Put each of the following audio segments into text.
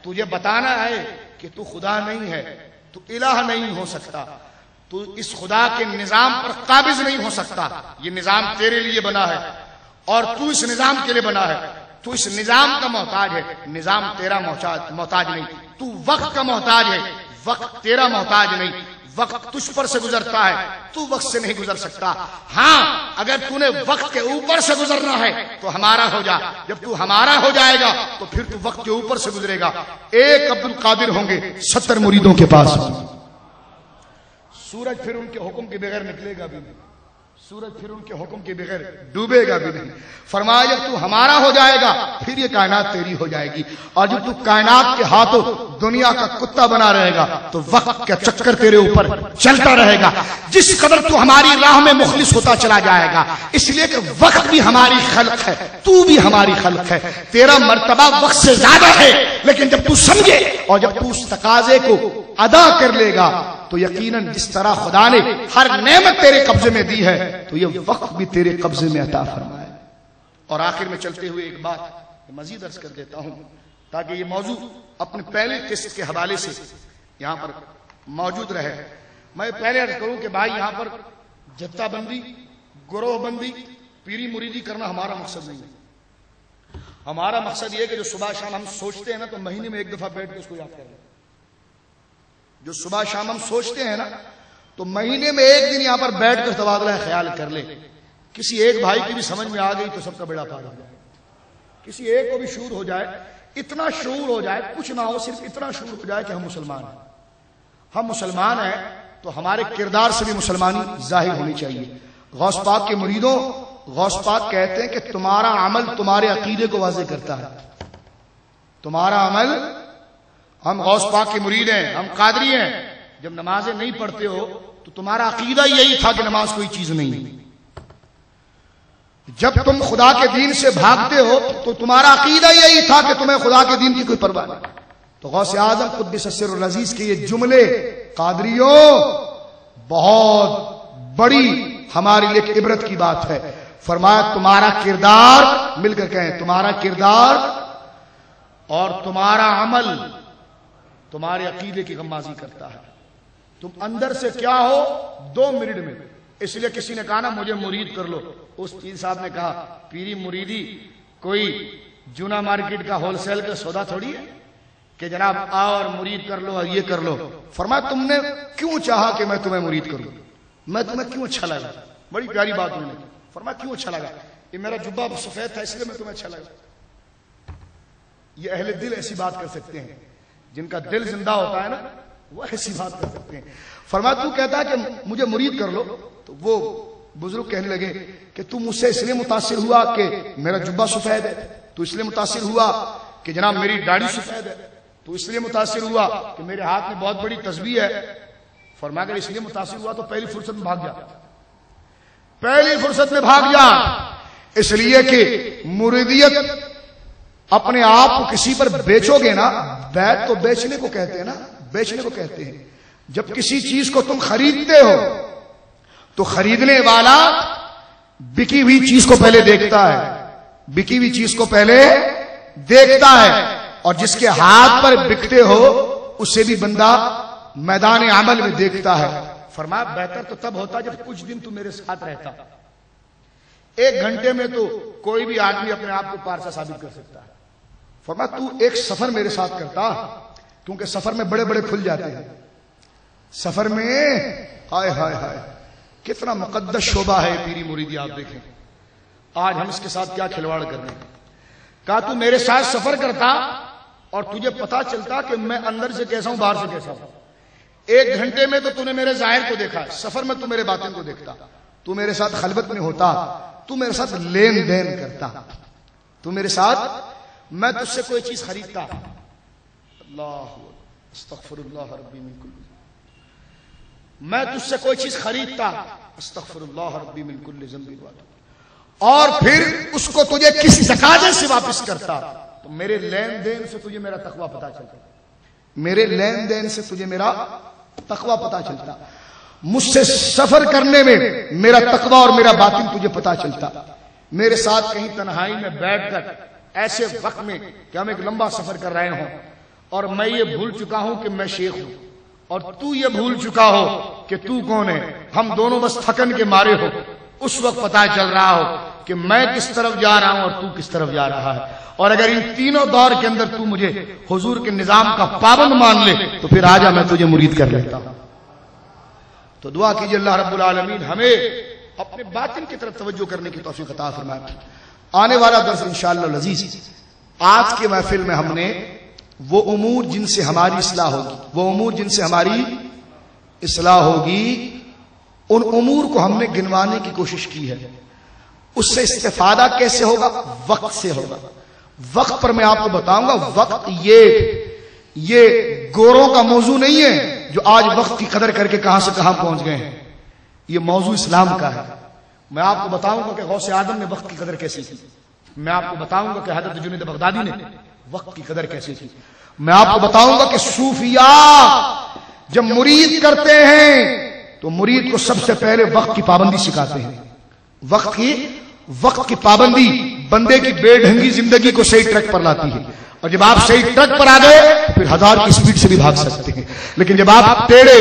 تجھے بتانا ہے کہ تو خدا نہیں ہے، تو الہ نہیں ہو سکتا، تو اس خدا کے نظام پر قابض نہیں ہو سکتا. یہ نظام تیرے لیے بنا ہے اور تو اس نظام کے لیے بنا ہے. تو اس نظام کا محتاج ہے، نظام تیرا محتاج نہیں. تو وقت کا محتاج ہے، وقت تیرا محتاج نہیں. وقت تجھ پر سے گزرتا ہے، تو وقت سے نہیں گزر سکتا. ہاں اگر تو نے وقت کے اوپر سے گزرنا ہے تو ہمارا ہو جا. جب تو ہمارا ہو جائے گا تو پھر تو وقت کے اوپر سے گزرے گا. ایک عبد القادر ہوں گے 70 مریدوں کے پاس. سورج پھر ان کے حکم کے بغیر نکلے گا بھی نہیں، سورج پھر ان کے حکم کے بغیر ڈوبے گا بھی نہیں. فرمایا جب تو ہمارا ہو جائے گا پھر یہ کائنات تیری ہو جائے گی. اور جب تو کائنات کے ہاتھوں دنیا کا کتا بنا رہے گا تو وقت کا چکر تیرے اوپر چلتا رہے گا. جس قدر تو ہماری راہ میں مخلص ہوتا چلا جائے گا، اس لیے کہ وقت بھی ہماری خلق ہے، تو بھی ہماری خلق ہے. تیرا مرتبہ وقت سے زیادہ ہے، لیکن جب تو سمجھے اور جب تو اس تقاضے کو ادا کر لے گا تو یقیناً جس طرح خدا نے ہر نعمت تیرے قبضے میں دی ہے تو یہ وقت بھی تیرے قبضے میں عطا فرمائے. اور آخر میں چلتے ہوئے ایک بات مزید عرض کر دیتا ہوں تاکہ یہ موضوع اپنے پہلے قسط کے حوالے سے یہاں پر موجود رہے. میں پہلے عرض کروں کہ بھائی یہاں پر جتھا بندی، گروہ بندی، پیری مریدی کرنا ہمارا مقصد نہیں ہے. ہمارا مقصد یہ ہے کہ جو صبح شام ہم سوچتے ہیں نا تو مہینے میں ایک دفعہ بیٹھ کے اس کو یاد کر لیں. جو صبح شام ہم سوچتے ہیں نا تو مہینے میں ایک دن یہاں پر بیٹھ کر تبادلہ خیال کر لے. کسی ایک بھائی کی بھی سمجھ میں آ گئی تو سب کا بیڑا پار ہو جائے. کسی ایک کو بھی شعور ہو جائے، اتنا شعور ہو جائے، کچھ نہ ہو صرف اتنا شعور ہو جائے کہ ہم مسلمان ہیں. ہم مسلمان ہیں تو ہمارے کردار سے بھی مسلمانی ظاہر ہونی چاہیے. غوث پاک کے مریدوں، غوث پاک کہتے ہیں کہ تمہارا عمل تمہارے عقیدے کو واضح کرتا ہے. تمہارا عمل، ہم غوث پاک کے مرید ہیں، ہم قادری ہیں، جب نمازیں نہیں پڑھتے ہو تو تمہارا عقیدہ یہی تھا کہ نماز کوئی چیز نہیں. جب تم خدا کے دین سے بھاگتے ہو تو تمہارا عقیدہ یہی تھا کہ تمہیں خدا کے دین کی کوئی پرواہ نہیں. تو غوث اعظم قدس السر العزیز کے یہ جملے قادریوں بہت بڑی ہمارے لیے ایک عبرت کی بات ہے. فرمایا تمہارا کردار، مل کر کہیں تمہارا کردار اور تمہارا عمل تمہارے عقیدے کی غمازی کرتا ہے. تم اندر سے کیا ہو 2 منٹ میں. اس لیے کسی نے کہا نا مجھے مرید کر لو. اس پیر صاحب نے کہا پیری مریدی کوئی جونا مارکیٹ کا ہول سیل کا سودا تھوڑی ہے کہ جناب آؤ اور مرید کر لو اور یہ کر لو. فرمایا تم نے کیوں چاہا کہ میں تمہیں مرید کروں؟ میں تمہیں کیوں اچھا لگا؟ بڑی پیاری بات انہوں نے. فرمایا کیوں اچھا لگا؟ یہ میرا جبہ سفید تھا اس لیے میں تمہیں اچھا لگا. یہ اہل دل ایسی بات کر سکتے ہیں، جن کا دل زندہ ہوتا ہے نا وہ ایسی بات کر سکتے ہیں. فرمایا تو کہتا ہے کہ مجھے مرید کر لو. تو وہ بزرگ کہنے لگے کہ تو مجھ سے اس لیے متاثر ہوا کہ میرا جبہ سفید ہے، تو اس لیے متاثر ہوا کہ جناب میری داڑھی سفید ہے، تو اس لیے متاثر ہوا کہ میرے ہاتھ میں بہت بڑی تسبیح ہے. فرمایا اگر اس لیے متاثر ہوا تو پہلی فرصت میں بھاگ جا، پہلی فرصت میں بھاگ جا. اس لیے کہ مریدیت اپنے آپ کو کسی پر بیچو گے نا، بیع تو بیچنے کو کہتے ہیں نا، بیچنے کو کہتے ہیں. جب کسی چیز کو تم خریدتے ہو تو خریدنے والا بکی ہوئی چیز کو پہلے دیکھتا ہے، بکی ہوئی چیز کو پہلے دیکھتا ہے، اور جس کے ہاتھ پر بکتے ہو اسے بھی بندہ میدان عمل میں دیکھتا ہے. فرمایا بہتر تو تب ہوتا جب کچھ دن تو میرے ساتھ رہتا. 1 گھنٹے میں تو کوئی بھی آدمی اپنے آپ کو پارسا ثابت کر سکتا ہے. فرمایا تو ایک سفر میرے ساتھ کرتا، کیونکہ سفر میں بڑے بڑے کھل جاتے ہیں. سفر میں ہائے ہائے ہائے کتنا مقدس شعبہ ہے پیری مریدی. آپ دیکھیں آج ہم اس کے ساتھ کیا کھلواڑ کر رہے ہیں. کہا تو میرے ساتھ سفر کرتا اور تجھے پتا چلتا کہ میں اندر سے کیسا ہوں باہر سے کیسا ہوں. 1 گھنٹے میں تو نے میرے ظاہر کو دیکھا، سفر میں تو میرے باطن کو دیکھتا. تو میرے ساتھ خلوت میں ہوتا، تو میرے ساتھ لین دین کرتا، تو میرے ساتھ میں تجھ سے کوئی چیز خریدتا. اللہ استغفر اللہ ربی من کل، میں تجھ سے کوئی چیز خریدتا، استغفر اللہ ربی من کل ذنب، اور پھر اس کو تجھے کس تقاضے سے واپس کرتا. تو میرے لین دین سے تجھے میرا تقویٰ پتا چلتا، میرے لین دین سے تجھے میرا تقویٰ پتا چلتا. مجھ سے سفر کرنے میں میرا تقویٰ اور میرا باطن تجھے پتا چلتا. میرے ساتھ کہیں تنہائی میں بیٹھ کر ایسے وقت میں کہ ہم ایک لمبا سفر کر رہے ہوں اور میں یہ بھول چکا ہوں کہ میں شیخ ہوں، اور تو یہ بھول چکا ہو کہ تو کون ہے، ہم دونوں بس تھکن کے مارے ہو، اس وقت پتہ چل رہا ہو کہ میں کس طرف جا رہا ہوں اور تو کس طرف جا رہا ہے۔ اور اگر ان تینوں دور کے اندر تو مجھے حضور کے نظام کا پابند مان لے تو پھر آجا میں تجھے مرید کر لیتا ہوں۔ تو دعا کیجئے اللہ رب العالمین ہمیں اپنے باطن کی طرف توجہ کرنے کی توفیق عطا فرمائے۔ آنے والا درس انشاءاللہ العزیز، آج کے محفل میں ہم نے وہ امور جن سے ہماری اصلاح ہوگی، وہ امور جن سے ہماری اصلاح ہوگی، ان امور کو ہم نے گنوانے کی کوشش کی ہے۔ اس سے استفادہ کیسے ہوگا؟ وقت سے ہوگا۔ وقت پر میں آپ کو بتاؤں گا، وقت یہ گوروں کا موضوع نہیں ہے جو آج وقت کی قدر کر کے کہاں سے کہاں پہنچ گئے ہیں، یہ موضوع اسلام کا ہے۔ میں آپ کو بتاؤں گا کہ غوث اعظم نے وقت کی قدر کیسی کی، میں آپ کو بتاؤں گا کہ حضرت جنید بغدادی نے وقت کی قدر کیسی کی، میں آپ کو بتاؤں گا کہ صوفیاء جب مرید کرتے ہیں تو مرید کو سب سے پہلے وقت کی پابندی سکھاتے ہیں۔ وقت کی پابندی بندے کی بے ڈھنگی زندگی کو صحیح ٹریک پر لاتی ہے، اور جب آپ صحیح ٹریک پر آ گئے پھر 1000 کی سپیڈ سے بھی بھاگ سکتے ہیں، لیکن جب آپ ٹیڑے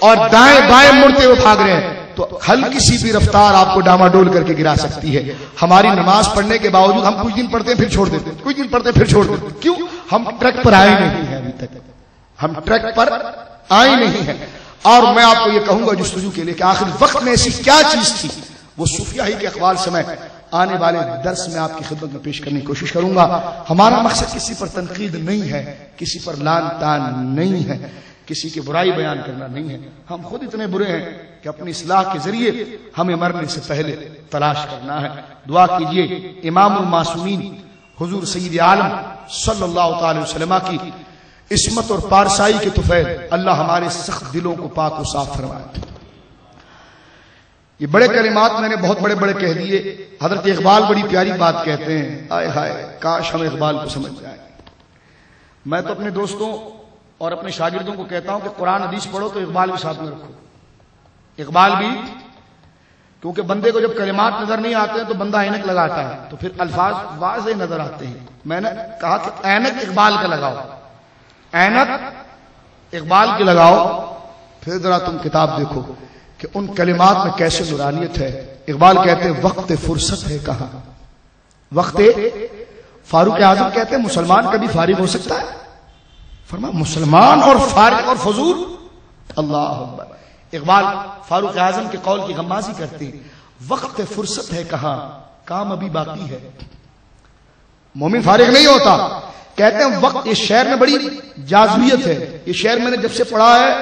اور دائیں بائیں مڑتے ہوئے بھاگ رہے ہیں تو ہلکی سی بھی رفتار آپ کو ڈاماڈول کر کے گرا سکتی ہے۔ ہماری نماز پڑھنے کے باوجود ہم کچھ دن پڑھتے ہیں پھر چھوڑ دیتے ہیں، کچھ دن پڑھتے ہیں پھر چھوڑ دیتے ہیں، کیوں؟ ہم ٹریک پر آئے نہیں ہیں، ابھی تک ہم ٹریک پر آئے نہیں ہیں۔ اور میں آپ کو یہ کہوں گا جستجو کے لیے کہ آخر وقت میں ایسی کیا چیز تھی، وہ صوفیاء ہی کے اقوال سے میں آنے والے درس میں آپ کی خدمت میں پیش کرنے کی کوشش کروں گا۔ ہمارا مقصد کسی پر تنقید نہیں ہے، کسی پر لعن طعن نہیں ہے، کسی کی برائی بیان کرنا نہیں ہے۔ ہم خود اتنے برے ہیں کہ اپنی اصلاح کے ذریعے ہمیں مرنے سے پہلے تلاش کرنا ہے۔ دعا کیجئے امام المعصومین حضور سید عالم صلی اللہ تعالی وسلم کی عصمت اور پارسائی کے طفیل اللہ ہمارے سخت دلوں کو پاک و صاف فرمائے۔ یہ بڑے کلمات میں نے بہت بڑے کہہ دیے۔ حضرت اقبال بڑی پیاری بات کہتے ہیں، آئے ہائے کاش ہم اقبال کو سمجھ جائیں۔ میں تو اپنے دوستوں اور اپنے شاگردوں کو کہتا ہوں کہ قرآن حدیث پڑھو تو اقبال بھی ساتھ میں رکھو، اقبال بھی، کیونکہ بندے کو جب کلمات نظر نہیں آتے ہیں تو بندہ اینک لگاتا ہے تو پھر الفاظ واضح نظر آتے ہیں۔ میں نے کہا کہ اینک اقبال کا لگاؤ، اینک اقبال کی لگاؤ، پھر ذرا تم کتاب دیکھو کہ ان کلمات میں کیسے نورانیت ہے۔ اقبال کہتے ہیں وقت فرصت ہے کہاں، وقت فاروق اعظم کہتے ہیں مسلمان کبھی فارغ ہو سکتا ہے؟ فرمایا مسلمان اور فارغ اور فضول، اللہ اکبر۔ اقبال فاروق اعظم کے قول کی غمازی کرتے ہیں، وقت فرصت ہے کہاں، کام ابھی باقی ہے۔ مومن فارغ نہیں ہوتا، کہتے ہیں وقت، اس شعر میں بڑی جاذبیت ہے۔ یہ شعر میں نے جب سے پڑھا ہے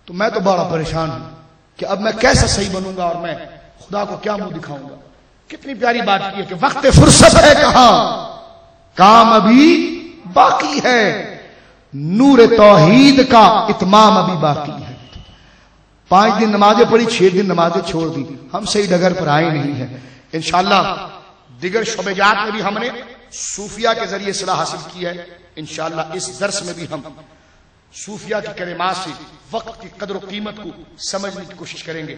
تو میں تو بڑا پریشان ہوں کہ اب میں کیسا صحیح بنوں گا اور میں خدا کو کیا منہ دکھاؤں گا۔ کتنی پیاری بات کی ہے کہ وقت فرصت ہے کہاں، کام ابھی باقی ہے، نور توحید کا اتمام ابھی باقی ہے۔ 5 دن نمازیں پڑھی، 6 دن نمازیں چھوڑ دی، ہم صحیح ڈگر پر آئے نہیں ہیں۔ انشاءاللہ دیگر شعبجات میں بھی ہم نے صوفیاء کے ذریعے اصلاح حاصل کی ہے۔ انشاءاللہ اس درس میں بھی ہم صوفیاء کی کلمات سے وقت کی قدر و قیمت کو سمجھنے کی کوشش کریں گے،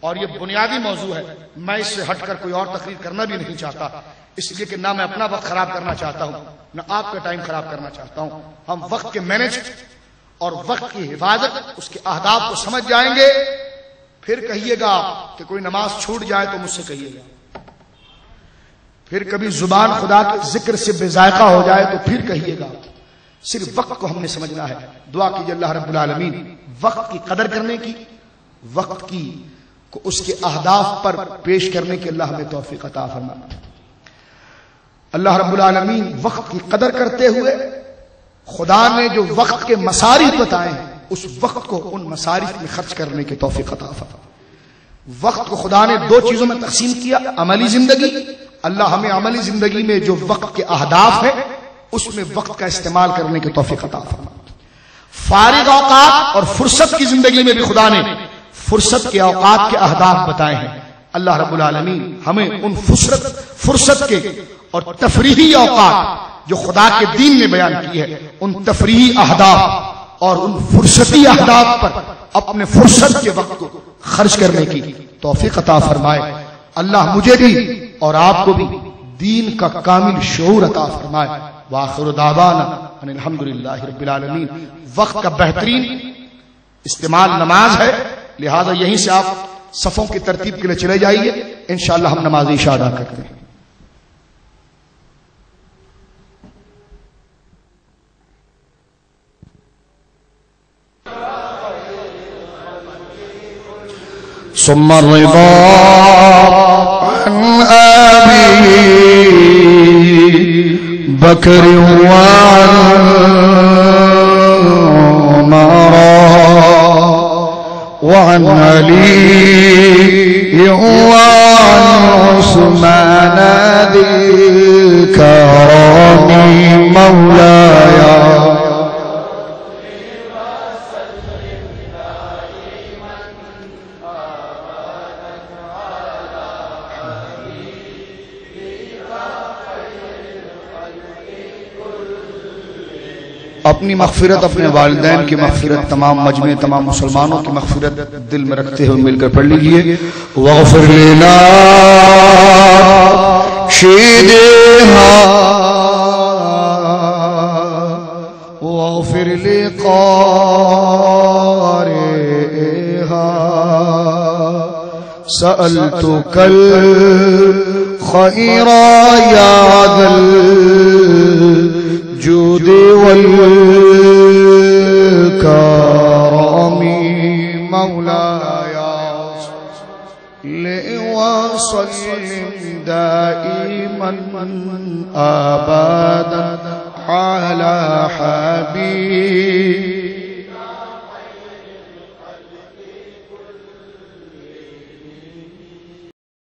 اور یہ بنیادی موضوع ہے۔ میں اس سے ہٹ کر کوئی اور تقریر کرنا بھی نہیں چاہتا، اس لیے کہ نہ میں اپنا وقت خراب کرنا چاہتا ہوں نہ آپ کا ٹائم خراب کرنا چاہتا ہوں۔ ہم وقت کے مینج اور وقت کی حفاظت، اس کے اہداف کو سمجھ جائیں گے، پھر کہیے گا کہ کوئی نماز چھوٹ جائے تو مجھ سے کہیے گا، پھر کبھی زبان خدا کے ذکر سے بے ذائقہ ہو جائے تو پھر کہیے گا۔ صرف وقت کو ہم نے سمجھنا ہے۔ دعا کیجئے اللہ رب العالمین وقت کی قدر کرنے کی، وقت کی کو اس کے اہداف پر پیش کرنے کی اللہ ہمیں توفیق عطا فرمائے۔ اللہ رب العالمین وقت کی قدر کرتے ہوئے خدا نے جو وقت کے مصارف بتائے ہیں اس وقت کو ان مصارف میں خرچ کرنے کی توفیق عطا فرمائے۔ وقت کو خدا نے 2 چیزوں میں تقسیم کیا، عملی زندگی، اللہ ہمیں عملی زندگی میں جو وقت کے اہداف ہیں اس میں وقت کا استعمال کرنے کی توفیق عطا فرمائے۔ فارغ اوقات اور فرصت کی زندگی میں بھی خدا نے فرصت کے اوقات کے اہداف بتائے ہیں۔ اللہ رب العالمین ہمیں ان فرصت کے اور تفریحی اوقات جو خدا کے دین نے بیان کی ہے، ان تفریحی اہداف اور ان فرصتی اہداف پر اپنے فرصت کے وقت کو خرچ کرنے کی توفیق عطا فرمائے۔ اللہ مجھے بھی اور آپ کو بھی دین کا کامل شعور عطا فرمائے۔ وآخر دعوانا ان الحمدللہ رب العالمین. وقت کا بہترین استعمال نماز ہے، لہذا یہیں سے آپ صفوں کی ترتیب کے لیے چلے جائیے. انشاءاللہ ہم نماز عشاء ادا کرتے ہیں. ثم الرضا عن أبي بكر وعن عمر وعن علي وعن عثمان ذي الكرم مولاي. اپنی مغفرت، اپنے والدین کی مغفرت، تمام مجمع تمام مسلمانوں کی مغفرت دل میں رکھتے ہوئے مل کر پڑھ لیجئے. واغفر لنا شیدها واغفر لقارئها سألتك الخير يا ذا الجود والكرم مولاي. وسلم دائما أبدا على حبيب